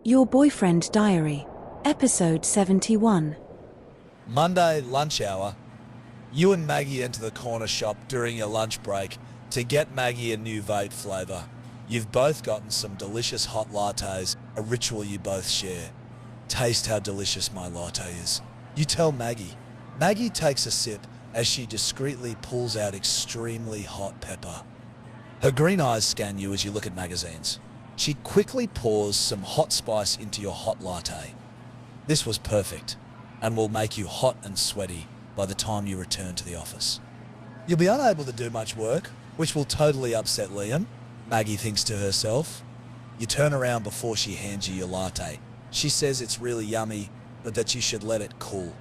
Your Boyfriend Diary, Episode 71. Monday lunch hour. You and Maggie enter the corner shop during your lunch break to get Maggie a new vape flavour. You've both gotten some delicious hot lattes, a ritual you both share. Taste how delicious my latte is. You tell Maggie. Maggie takes a sip as she discreetly pulls out extremely hot pepper. Her green eyes scan you as you look at magazines. She quickly pours some hot spice into your hot latte. This was perfect and will make you hot and sweaty by the time you return to the office. You'll be unable to do much work, which will totally upset Liam, Maggie thinks to herself. You turn around before she hands you your latte. She says it's really yummy, but that you should let it cool.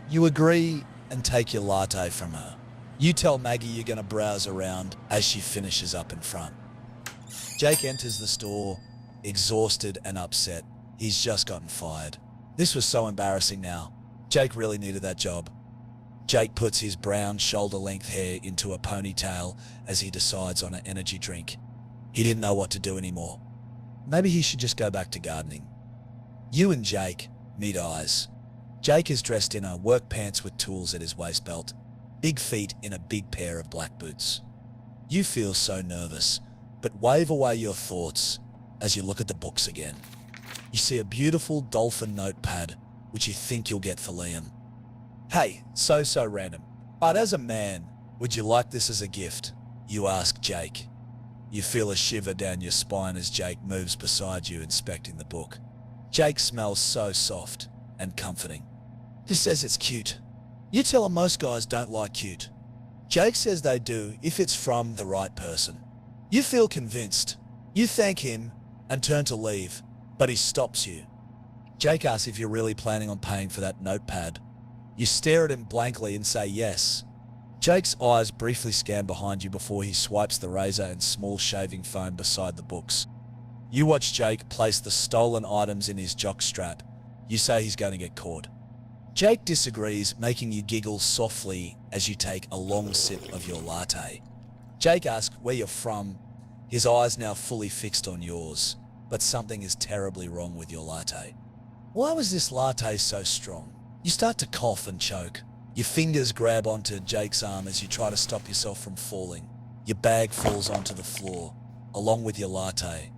You agree and take your latte from her. You tell Maggie you're going to browse around as she finishes up in front. Jake enters the store, exhausted and upset. He's just gotten fired. This was so embarrassing now. Jake really needed that job. Jake puts his brown shoulder-length hair into a ponytail as he decides on an energy drink. He didn't know what to do anymore. Maybe he should just go back to gardening. You and Jake meet eyes. Jake is dressed in a work pants with tools at his waist belt, big feet in a big pair of black boots. You feel so nervous, but wave away your thoughts as you look at the books again. You see a beautiful dolphin notepad, which you think you'll get for Liam. Hey, so random, but as a man, would you like this as a gift? You ask Jake. You feel a shiver down your spine as Jake moves beside you, inspecting the book. Jake smells so soft and comforting. He says it's cute. You tell him most guys don't like cute. Jake says they do if it's from the right person. You feel convinced. You thank him and turn to leave, but he stops you. Jake asks if you're really planning on paying for that notepad. You stare at him blankly and say yes. Jake's eyes briefly scan behind you before he swipes the razor and small shaving foam beside the books. You watch Jake place the stolen items in his jockstrap. You say he's going to get caught. Jake disagrees, making you giggle softly as you take a long sip of your latte. Jake asks where you're from, his eyes now fully fixed on yours, but something is terribly wrong with your latte. Why was this latte so strong? You start to cough and choke. Your fingers grab onto Jake's arm as you try to stop yourself from falling. Your bag falls onto the floor, along with your latte.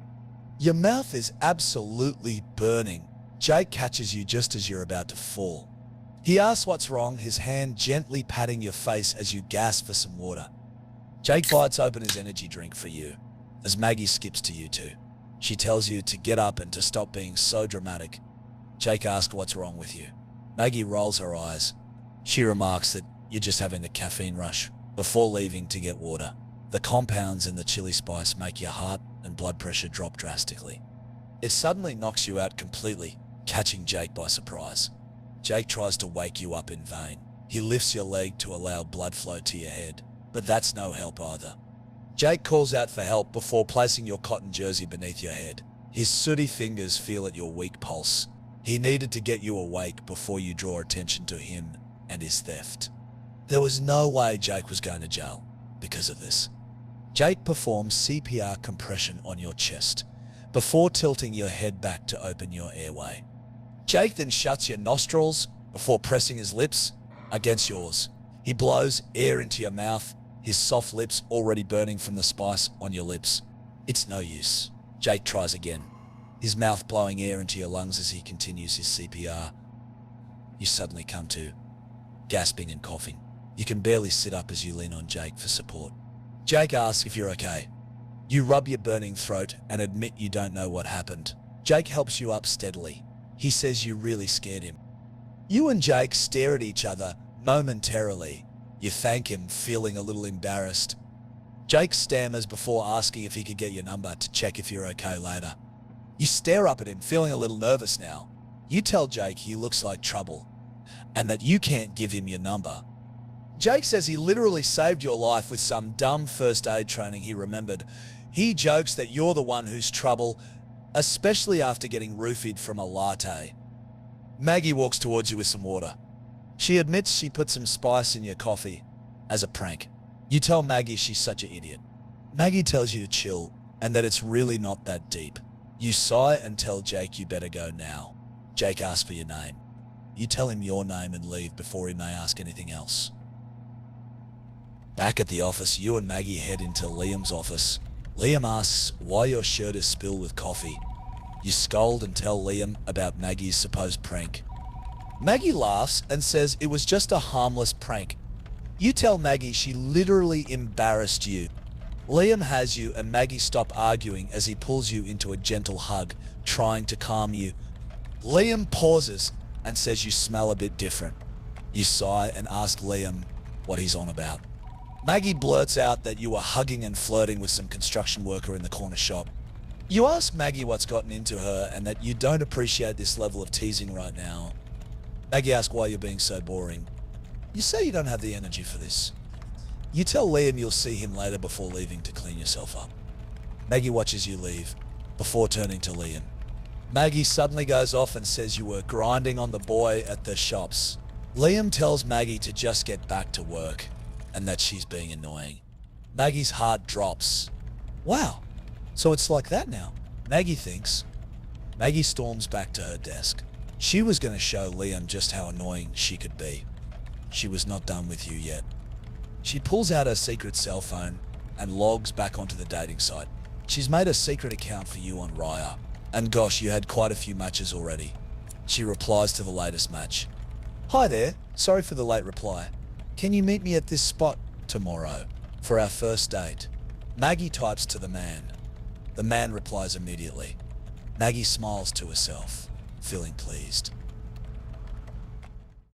Your mouth is absolutely burning. Jake catches you just as you're about to fall. He asks what's wrong, his hand gently patting your face as you gasp for some water. Jake bites open his energy drink for you, as Maggie skips to you two. She tells you to get up and to stop being so dramatic. Jake asks what's wrong with you. Maggie rolls her eyes. She remarks that you're just having a caffeine rush before leaving to get water. The compounds in the chili spice make your heart and blood pressure drop drastically. It suddenly knocks you out completely, catching Jake by surprise. Jake tries to wake you up in vain. He lifts your leg to allow blood flow to your head, but that's no help either. Jake calls out for help before placing your cotton jersey beneath your head. His sooty fingers feel at your weak pulse. He needed to get you awake before you draw attention to him and his theft. There was no way Jake was going to jail because of this. Jake performs CPR compression on your chest before tilting your head back to open your airway. Jake then shuts your nostrils before pressing his lips against yours. He blows air into your mouth, his soft lips already burning from the spice on your lips. It's no use. Jake tries again, his mouth blowing air into your lungs as he continues his CPR. You suddenly come to, gasping and coughing. You can barely sit up as you lean on Jake for support. Jake asks if you're okay. You rub your burning throat and admit you don't know what happened. Jake helps you up steadily. He says you really scared him. You and Jake stare at each other momentarily. You thank him, feeling a little embarrassed. Jake stammers before asking if he could get your number to check if you're okay later. You stare up at him, feeling a little nervous now. You tell Jake he looks like trouble and that you can't give him your number. Jake says he literally saved your life with some dumb first aid training he remembered. He jokes that you're the one who's trouble, especially after getting roofied from a latte. Maggie walks towards you with some water. She admits she put some spice in your coffee as a prank. You tell Maggie she's such an idiot. Maggie tells you to chill and that it's really not that deep. You sigh and tell Jake you better go now. Jake asks for your name. You tell him your name and leave before he may ask anything else. Back at the office, you and Maggie head into Liam's office. Liam asks why your shirt is spilled with coffee. You scold and tell Liam about Maggie's supposed prank. Maggie laughs and says it was just a harmless prank. You tell Maggie she literally embarrassed you. Liam has you and Maggie stop arguing as he pulls you into a gentle hug, trying to calm you. Liam pauses and says you smell a bit different. You sigh and ask Liam what he's on about. Maggie blurts out that you were hugging and flirting with some construction worker in the corner shop. You ask Maggie what's gotten into her and that you don't appreciate this level of teasing right now. Maggie asks why you're being so boring. You say you don't have the energy for this. You tell Liam you'll see him later before leaving to clean yourself up. Maggie watches you leave before turning to Liam. Maggie suddenly goes off and says you were grinding on the boy at the shops. Liam tells Maggie to just get back to work and that she's being annoying. Maggie's heart drops. Wow, so it's like that now, Maggie thinks. Maggie storms back to her desk. She was going to show Liam just how annoying she could be. She was not done with you yet. She pulls out her secret cell phone and logs back onto the dating site. She's made a secret account for you on Raya. And gosh, you had quite a few matches already. She replies to the latest match. Hi there, sorry for the late reply. Can you meet me at this spot tomorrow for our first date? Maggie types to the man. The man replies immediately. Maggie smiles to herself, feeling pleased.